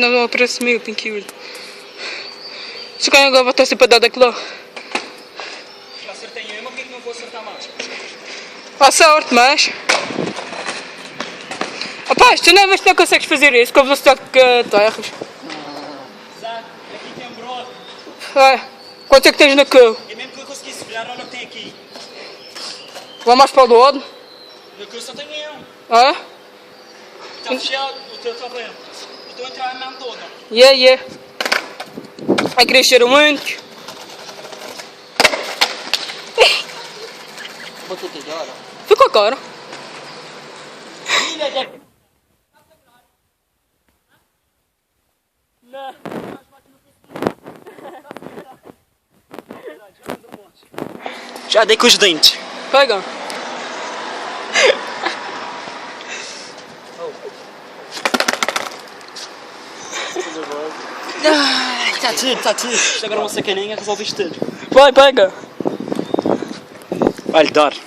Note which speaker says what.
Speaker 1: Não aparece meio, tem que ir. Se ganhar agora, vou estar sempre a dar daquilo.
Speaker 2: Já acertei em uma, por que não vou acertar mais?
Speaker 1: Boa sorte, mas... Rapaz, tu não vês que não consegues fazer isso com a velocidade que tu erras.
Speaker 2: Exato, aqui tem um brode.
Speaker 1: É. Quanto é que tens na cama?
Speaker 2: E mesmo que eu conseguisse virar, olha o que tem aqui.
Speaker 1: Vá mais para o lado.
Speaker 2: Na cama só tenho um.
Speaker 1: É?
Speaker 2: Está fechado, o teu está bem. Eu estou a entrar na mão toda.
Speaker 1: Yeah. Vai crescer muito.
Speaker 2: Botou tudo agora.
Speaker 1: Ficou caro.
Speaker 2: Não. Já dei com os dentes.
Speaker 1: Pega.
Speaker 2: Está tudo. Isto agora é uma sacaninha, resolve isto tudo.
Speaker 1: Vai, pega.
Speaker 2: Vai-lhe dar.